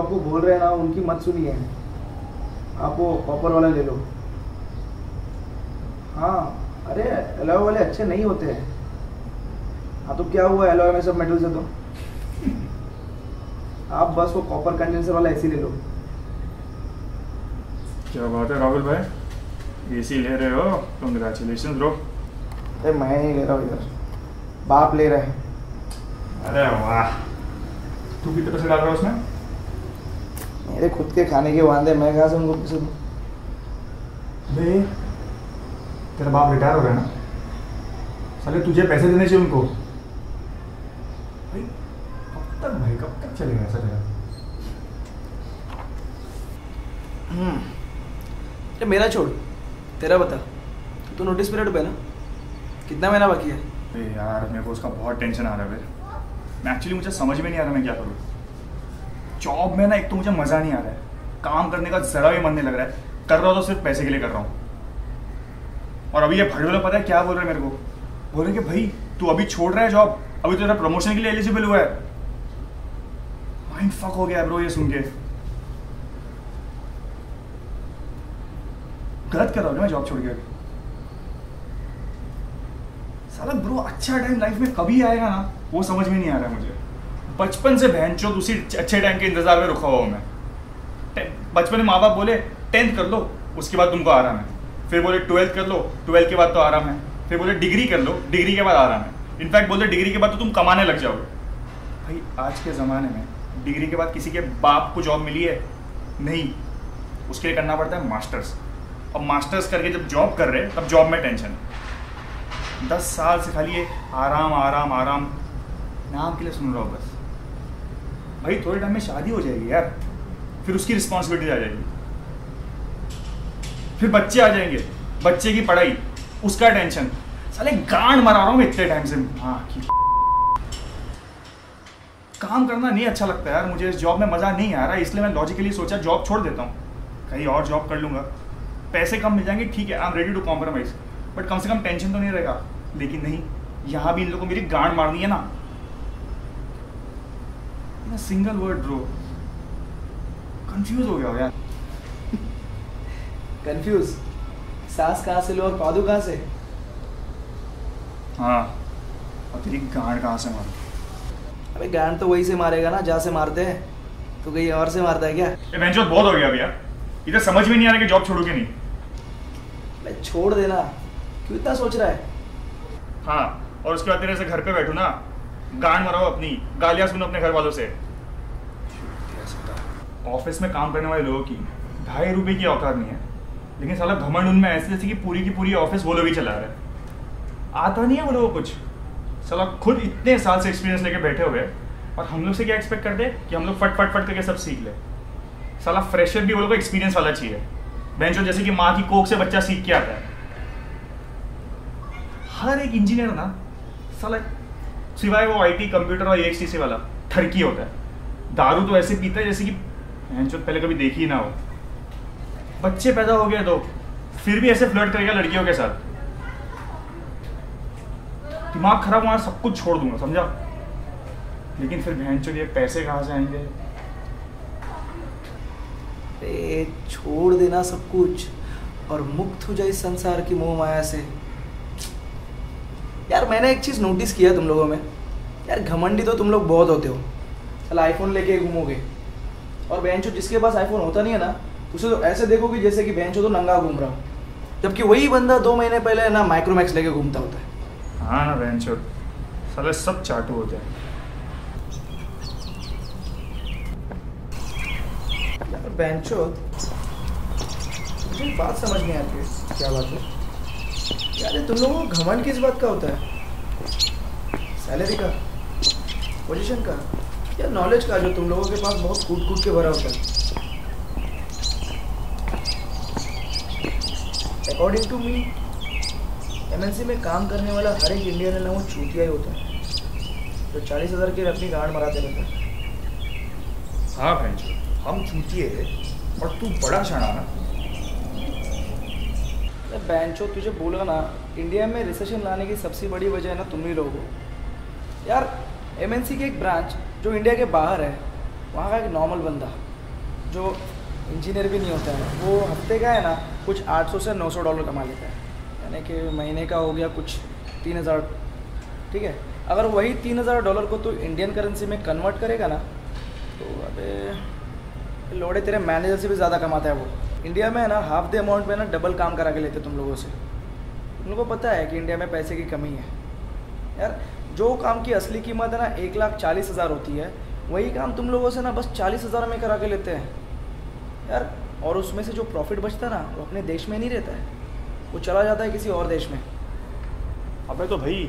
आपको बोल रहे हैं ना, उनकी मत सुनिए, आप वो कॉपर वाला ले लो। हाँ, अरे एलॉय वाले अच्छे नहीं होते हैं। हाँ तो क्या हुआ एलॉय में सब मेटल से तो आप बस वो कॉपर कंडेंसर वाला एसी ले लो। क्या बात है राहुल भाई, एसी ले रहे हो? Congratulation bro. अरे मैं नहीं ले रहा हूँ यार, बाप ले रहा है। अरे वाह, तू कितने पैसे डाल रहा है उसमें? मेरे खुद के खाने के वांदे, मैं कहाँ से उनको पैसे दूँ? अरे तेरा बाप रिटायर हो रहा है ना, साले तुझे पैसे देने चाहिए उनको। भाई कब तक चलेगा ऐसा तेरा? अरे मेरा छोड़, तेरा बता। तू नोटिस पीरियड पे ना, कितना महीना बाकी है? अरे यार मेरे को उसका बहुत टेंशन आ रहा है। मैं एक्चुअली मुझे समझ में नहीं आ रहा मैं क्या करूँ। जॉब में ना एक तो मुझे मज़ा नहीं आ रहा है, काम करने का ज़रा भी मन नहीं लग रहा है, कर रहा हूँ तो सिर्फ पैसे के लिए कर रहा हूँ। और अभी ये भड़े लोग पता है क्या बोल रहे हैं मेरे को? बोल रहे कि भाई तू अभी छोड़ रहा है जॉब, अभी तो तेरा प्रमोशन के लिए एलिजिबल हुआ है। माइंड फक हो गया ब्रो ये सुन के। गलत कर रहा हूँ मैं जॉब छोड़ के? साला ब्रो अच्छा टाइम लाइफ में कभी आएगा ना, वो समझ में नहीं आ रहा है मुझे। बचपन से बहनचोद उसी अच्छे टाइम के इंतजार में रुका हुआ हूँ मैं। बचपन में माँ बाप बोले 10th कर लो उसके बाद तुमको आराम है, फिर बोले 12th कर लो, 12th के बाद तो आराम है, फिर बोले डिग्री कर लो, डिग्री के बाद आराम है, इनफैक्ट बोलते डिग्री के बाद तो तुम कमाने लग जाओगे। भाई आज के ज़माने में डिग्री के बाद किसी के बाप को जॉब मिली है? नहीं, उसके लिए करना पड़ता है मास्टर्स। अब मास्टर्स करके जब जॉब कर रहे तब जॉब में टेंशन। 10 साल से खाली ये आराम आराम आराम नाम के लिए सुन रहा हूँ बस। भाई थोड़े टाइम में शादी हो जाएगी यार, फिर उसकी रिस्पॉन्सिबिलिटी आ जाएगी, फिर बच्चे आ जाएंगे, बच्चे की पढ़ाई, उसका टेंशन। साले गांड मरा रहा हूँ इतने टाइम से। हाँ काम करना नहीं अच्छा लगता यार मुझे, इस जॉब में मज़ा नहीं आ रहा, इसलिए मैं लॉजिकली सोचा जॉब छोड़ देता हूँ, कहीं और जॉब कर लूँगा, पैसे कम मिल जाएंगे, ठीक है, I am ready to compromise, but कम से कम टेंशन तो नहीं रहेगा। लेकिन नहीं, यहाँ भी इन लोगों को मेरी गांड मारनी है ना। सिंगल वर्ड ब्रो, कंफ्यूज हो गया यार। कंफ्यूज? सास कहाँ से लो और पादू कहाँ से? हाँ, और तेरी गांड कहाँ से मारूं? अबे गांड तो वही से मारेगा ना जहाँ से मारते हैं, तो कहीं और से मारता है क्या? ये बेंचोद बहुत हो गया भैया, इधर समझ में नहीं आ रहा कि जॉब छोड़ू कि नहीं। मैं छोड़ देना, क्यों इतना सोच रहा है? हाँ, और उसके बाद तेरे से घर पे बैठू ना, गांड मराओ अपनी, गालियाँ सुनो अपने घर वालों से। ऑफिस में काम करने वाले लोगों की 2.5 रुपये की औकात नहीं है, लेकिन साला घमंड उनमें ऐसे जैसे कि पूरी की पूरी ऑफिस वो लोग ही चला रहे हैं। आता नहीं है वो लोगों को कुछ। साला खुद इतने साल से एक्सपीरियंस लेके बैठे हुए, और हम लोग से क्या एक्सपेक्ट करते हैं कि हम लोग फट फट फट करके सब सीख ले। साला फ्रेशर भी वो लोग को एक्सपीरियंस वाला चाहिए। बेंचो जैसे कि माँ की कोख से बच्चा सीख के आता है। हर एक इंजीनियर ना साला सिवाय वो IT कंप्यूटर और EXTC वाला ठरकी होता है। दारू तो ऐसे पीता है जैसे कि बेंचो पहले कभी देखी ही ना हो। बच्चे पैदा हो गए तो फिर भी ऐसे फ्लर्ट करेगा लड़कियों के साथ। दिमाग खराब होना, सब कुछ छोड़ दूंगा, समझा? लेकिन फिर बेंचो ये पैसे कहाँ से आएंगे? छोड़ देना सब कुछ और मुक्त हो जाए इस संसार की मोह माया से। यार मैंने एक चीज़ नोटिस किया तुम लोगों में, यार घमंडी तो तुम लोग बहुत होते हो। चल आईफोन लेके घूमोगे, और बेंचो जिसके पास आईफोन होता नहीं है ना, उसे तो ऐसे देखोगे जैसे कि बेंचो तो नंगा घूम रहा हो, जबकि वही बंदा 2 महीने पहले ना माइक्रोमैक्स लेके घूमता होता है। हाँ ना बेंचो, साले सब चाटू होते हैं। बेंचो मुझे बात समझ नहीं आती है। क्या बात है यार, तुम लोगों को घमंड किस बात का होता है? सैलरी का, पोजीशन का, या नॉलेज का जो तुम लोगों के पास बहुत कूट कूट के भरा होता है? अकॉर्डिंग टू मी MNC में काम करने वाला हर एक इंडियन है ना, वो चूतिया ही होता है जो 40,000 की अपनी गांड मराते रहता है। हाँ बेंचो, हम चूतिए हैं और तू बड़ा शाना ना। बेंचो तुझे बोला ना, इंडिया में रिसेशन लाने की सबसे बड़ी वजह है ना तुम ही लोग हो यार। MNC की एक ब्रांच जो इंडिया के बाहर है, वहाँ का एक नॉर्मल बंदा जो इंजीनियर भी नहीं होता है वो हफ्ते का है ना कुछ 800 से $900 कमा लेता है, यानी कि महीने का हो गया कुछ 3000। ठीक है, अगर वही $3000 को तो इंडियन करेंसी में कन्वर्ट करेगा ना तो अबे लोड़े तेरे मैनेजर से भी ज़्यादा कमाता है वो। इंडिया में है ना हाफ द अमाउंट में ना डबल काम करा के लेते तुम लोगों से। तुम लोगों को पता है कि इंडिया में पैसे की कमी है यार। जो काम की असली कीमत है ना 1,40,000 होती है, वही काम तुम लोगों से ना बस 40,000 में करा के लेते हैं यार। और उसमें से जो प्रॉफिट बचता है ना वो अपने देश में नहीं रहता है, वो चला जाता है किसी और देश में। अबे तो भाई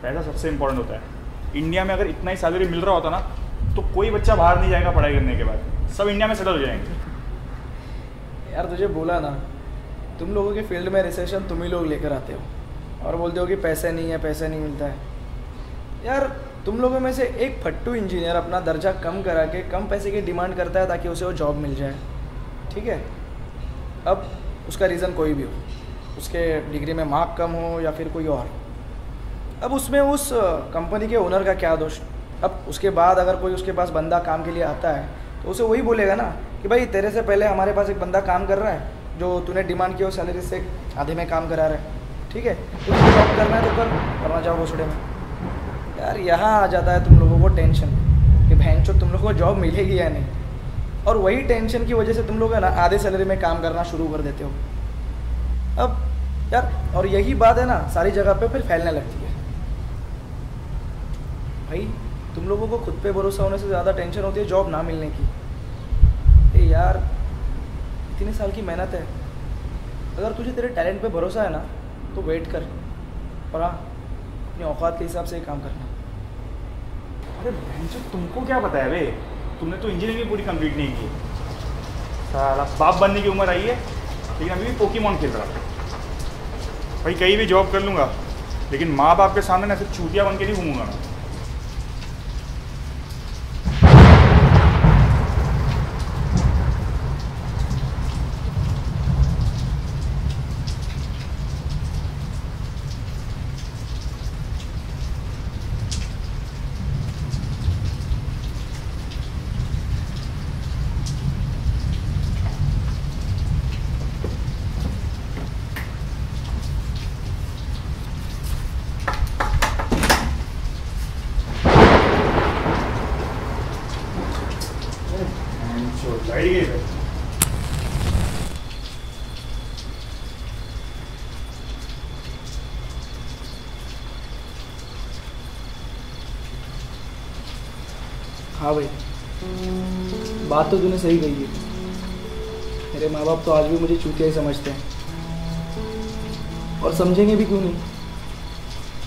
पैसा सबसे इम्पोर्टेंट होता है। इंडिया में अगर इतना ही सैलरी मिल रहा होता ना तो कोई बच्चा बाहर नहीं जाएगा पढ़ाई करने के बाद, सब इंडिया में सेटल हो जाएंगे। यार तुझे बोला ना, तुम लोगों के फील्ड में रिसेशन तुम ही लोग लेकर आते हो और बोलते हो कि पैसे नहीं है, पैसे नहीं मिलता है। यार तुम लोगों में से एक फट्टू इंजीनियर अपना दर्जा कम करा के कम पैसे की डिमांड करता है ताकि उसे वो जॉब मिल जाए। ठीक है, अब उसका रीज़न कोई भी हो, उसके डिग्री में मार्क कम हो या फिर कोई और, अब उसमें उस कंपनी के ओनर का क्या दोष। अब उसके बाद अगर कोई उसके पास बंदा काम के लिए आता है तो उसे वही बोलेगा ना कि भाई तेरे से पहले हमारे पास एक बंदा काम कर रहा है जो तूने डिमांड किया सैलरी से आधे में काम करा रहा है। ठीक है, तो जॉब करना है तो कर, करना जाओ घोसड़े में। यार यहाँ आ जाता है तुम लोगों को टेंशन कि भैंचो तुम लोगों को जॉब मिलेगी या नहीं, और वही टेंशन की वजह से तुम लोग है ना आधे सैलरी में काम करना शुरू कर देते हो। अब यार और यही बात है ना सारी जगह पे फिर फैलने लगती है। भाई तुम लोगों को खुद पे भरोसा होने से ज़्यादा टेंशन होती है जॉब ना मिलने की। यार इतने साल की मेहनत है, अगर तुझे तेरे टैलेंट पे भरोसा है ना तो वेट कर, और हाँ अपनी औकात के हिसाब से ही काम करना। अरे भैंचो तुमको क्या पता है बे, तुमने तो इंजीनियरिंग पूरी कंप्लीट नहीं की। साला बाप बनने की उम्र आई है लेकिन अभी भी पोकेमॉन खेल रहा है। भाई कहीं भी जॉब कर लूँगा लेकिन माँ बाप के सामने ना ऐसे चूतिया बन के नहीं घूमूंगा मैं। लाइट गई है। हाँ भाई, बात तो तूने सही कही है। मेरे माँ बाप तो आज भी मुझे चूतिया ही समझते हैं, और समझेंगे भी क्यों नहीं।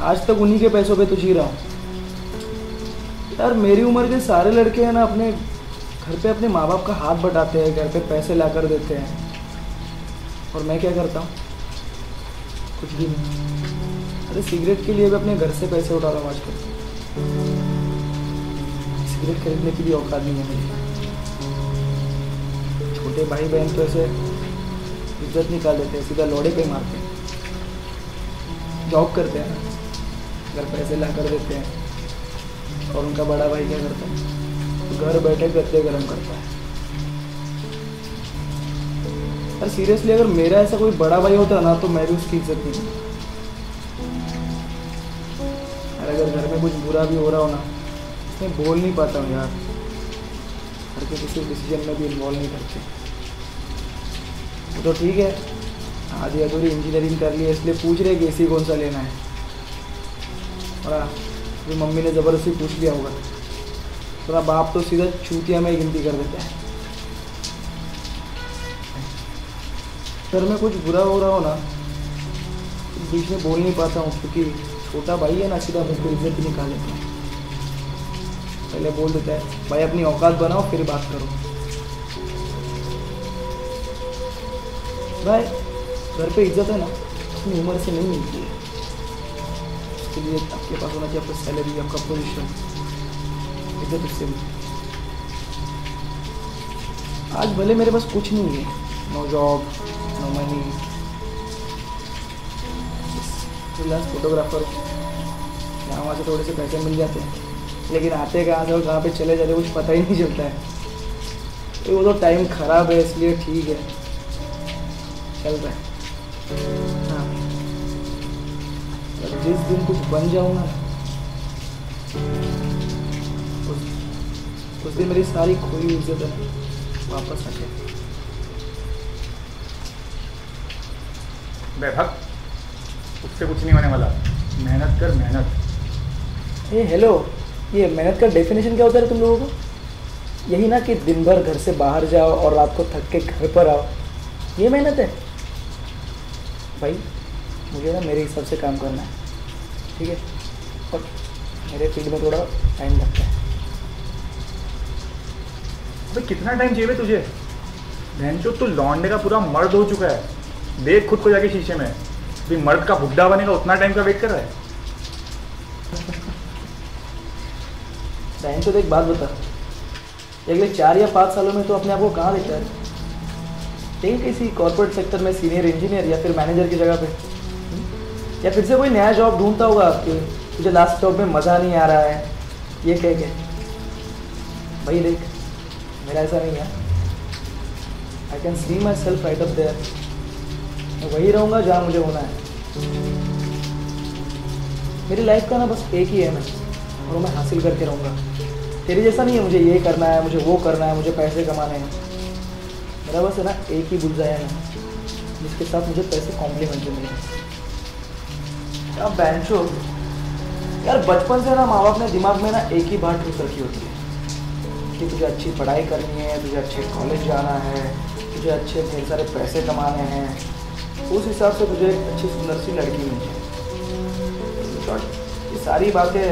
आज तक उन्हीं के पैसों पे तो जी रहा हूँ यार। मेरी उम्र के सारे लड़के हैं ना अपने घर पे अपने माँ बाप का हाथ बटाते हैं, घर पे पैसे ला कर देते हैं, और मैं क्या करता हूँ? कुछ भी नहीं। अरे सिगरेट के लिए भी अपने घर से पैसे उठा रहा हूँ आजकल। सिगरेट खरीदने की भी औकात नहीं है मेरी। छोटे भाई बहन तो ऐसे इज्जत निकाल देते हैं, सीधा लौड़े पे मारते हैं। जॉब करते हैं ना, घर पैसे ला कर देते हैं, और उनका बड़ा भाई क्या करता है? घर बैठे गद्दे गरम करता है। और सीरियसली अगर मेरा ऐसा कोई बड़ा भाई होता ना तो मैं भी उसकी इज्जत नहीं करता। और अगर घर में कुछ बुरा भी हो रहा हो ना, मैं बोल नहीं पाता हूँ यार। घर के किसी डिसीजन में भी इन्वॉल्व नहीं करते। वो तो ठीक है, आधी अधूरी इंजीनियरिंग कर ली है इसलिए पूछ रहे कि एसी कौन सा लेना है, और अभी मम्मी ने ज़बरदस्ती पूछ लिया होगा। थोड़ा बाप तो सीधा चूतिया में गिनती कर देता है। घर में कुछ बुरा हो रहा हो ना बीच में बोल नहीं पाता हूँ, क्योंकि छोटा भाई है ना, सीधा मुझ को इज्जत ही निकाल लेता है। पहले बोल देता है भाई अपनी औकात बनाओ फिर बात करो। भाई घर पे इज्जत है ना अपनी उम्र से नहीं मिलती है। उसके लिए आपके पास होना चाहिए आपका सैलरी, आपका पोजीशन, इज्जत उससे भी। आज भले मेरे पास कुछ नहीं है, no job, no money, freelance photographer, यहाँ वहाँ से थोड़े से पैसे मिल जाते हैं, लेकिन आते कहाँ से और कहाँ पे चले जाते कुछ पता ही नहीं चलता है। वो तो टाइम खराब है इसलिए ठीक है, चल रहा है। हाँ, तो जिस दिन कुछ बन जाऊँ ना, उस दिन मेरी सारी खोई हुई इज्जत है वापस आके। बेभक, उससे कुछ नहीं होने वाला। मेहनत कर, मेहनत। ए हेलो, ये मेहनत का डेफिनेशन क्या होता है तुम लोगों को? यही ना कि दिन भर घर से बाहर जाओ और रात को थक के घर पर आओ, ये मेहनत है? भाई मुझे ना मेरे हिसाब से काम करना है, ठीक है? और मेरे फील्ड में थोड़ा टाइम लगता है। भाई कितना टाइम चाहिए तुझे? बहन चो, तू लौंडे का पूरा मर्द हो चुका है। देख खुद को जाके शीशे में, भी मर्द का बुड्ढा बनेगा उतना टाइम का वेट कर रहा है। बहन तो एक बात बता, अगले 4 या 5 सालों में तो अपने आप को कहाँ देखता है? कहीं किसी कॉर्पोरेट सेक्टर में सीनियर इंजीनियर या फिर मैनेजर की जगह पे, या फिर से कोई नया जॉब ढूंढता होगा आपके, तुझे लास्ट जॉब में मज़ा नहीं आ रहा है ये कह के। भाई देख, मेरा ऐसा नहीं है। I can see myself right up there. मैं वही रहूँगा जहाँ मुझे होना है। मेरी लाइफ का ना बस एक ही एम है और वो मैं हासिल करके रहूँगा। तेरे जैसा नहीं है मुझे ये करना है, मुझे वो करना है, मुझे पैसे कमाने हैं। मेरा बस है ना एक ही बुलजाया है जिसके साथ मुझे पैसे कॉम्प्लीमेंट्री मिले। क्या बैंचो यार, बचपन से ना माँ बाप ने दिमाग में ना एक ही बात ठूस रखी होती है कि तुझे अच्छी पढ़ाई करनी है, तुझे अच्छे कॉलेज जाना है, तुझे अच्छे ढेर सारे पैसे कमाने हैं, उस हिसाब से तुझे एक अच्छी सुंदर सी लड़की मिल जाए। ये सारी बातें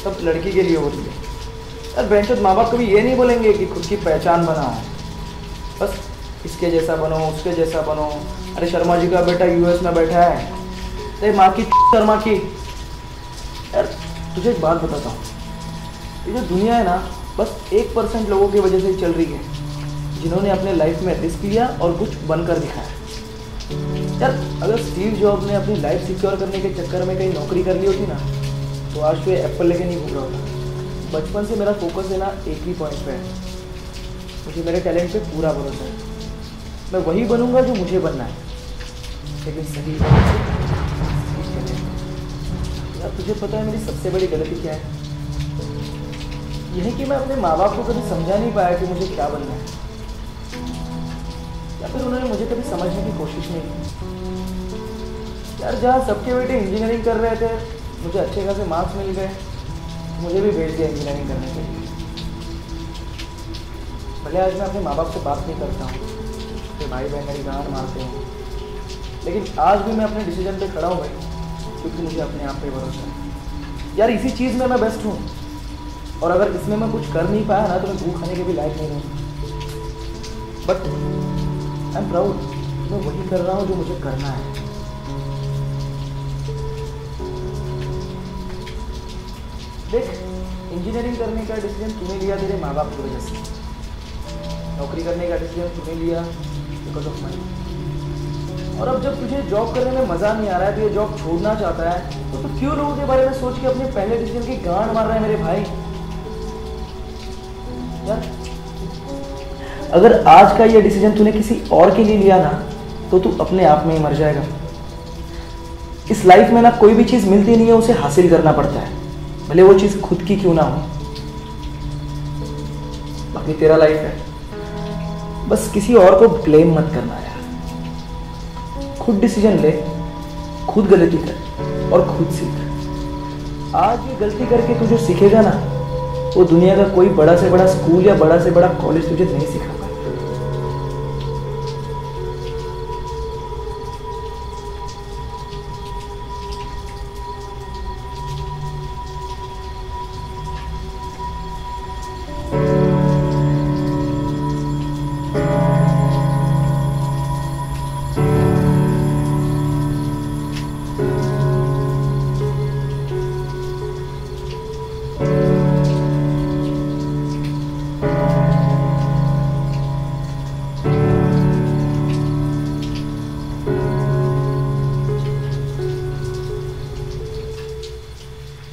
सब लड़की के लिए होती है यार। बेंचो माँ बाप कभी ये नहीं बोलेंगे कि खुद की पहचान बनाओ, बस इसके जैसा बनो, उसके जैसा बनो। अरे शर्मा जी का बेटा यूएस में बैठा है, अरे माँ की शर्मा की। यार तुझे एक बात बताता हूँ, ये जो दुनिया है ना बस 1% लोगों की वजह से ही चल रही है जिन्होंने अपने लाइफ में रिस्क लिया और कुछ बनकर दिखाया। यार अगर स्टीव जॉब ने अपनी लाइफ सिक्योर करने के चक्कर में कहीं नौकरी कर ली होती ना, तो आज तो एप्पल लेके नहीं घूम रहा होता। बचपन से मेरा फोकस है ना एक ही पॉइंट पे है, मुझे मेरे टैलेंट पे पूरा भरोसा है। मैं वही बनूंगा जो मुझे बनना है, लेकिन सही यार। तुझे पता है मेरी सबसे बड़ी गलती क्या है? यह है कि मैं अपने माँ बाप को कभी समझा नहीं पाया कि मुझे क्या बनना है, या फिर उन्होंने मुझे कभी समझने की कोशिश नहीं की। यार जहाँ सबके बेटे इंजीनियरिंग कर रहे थे, मुझे अच्छे खासे मार्क्स मिल गए, मुझे भी भेज दिया इंजीनियरिंग करने के लिए। भले आज मैं अपने माँ बाप से बात नहीं करता हूँ, फिर भाई बहन मेरी गांड मारते हैं, लेकिन आज भी मैं अपने डिसीजन पे खड़ा हूँ भाई, क्योंकि मुझे अपने आप पे भरोसा है। यार इसी चीज़ में मैं बेस्ट हूँ, और अगर इसमें मैं कुछ कर नहीं पाया ना तो मैं भूख खाने के भी लायक नहीं हूँ। बट आई एम प्राउड, मैं वही कर रहा हूँ जो मुझे करना है। देख, इंजीनियरिंग करने का डिसीजन तूने लिया तेरे माँ बाप की वजह से, नौकरी करने का डिसीजन तूने लिया बिकॉज ऑफ मनी। और अब जब तुझे जॉब करने में मज़ा नहीं आ रहा है, तो ये जॉब छोड़ना चाहता है, तो क्यों लोगों के बारे में सोच के अपने पहले डिसीजन की गांड मार रहा है मेरे भाई? यार अगर आज का ये डिसीजन तूने किसी और के लिए लिया ना, तो तू अपने आप में ही मर जाएगा। इस लाइफ में ना कोई भी चीज़ मिलती नहीं है, उसे हासिल करना पड़ता है, भले वो चीज़ खुद की क्यों ना हो। बाकी तेरा लाइफ है, बस किसी और को ब्लेम मत करना यार। खुद डिसीजन ले, खुद गलती कर और खुद सीख। आज ये गलती करके तू जो सीखेगा ना, वो दुनिया का कोई बड़ा से बड़ा स्कूल या बड़ा से बड़ा कॉलेज तुझे नहीं सिखा।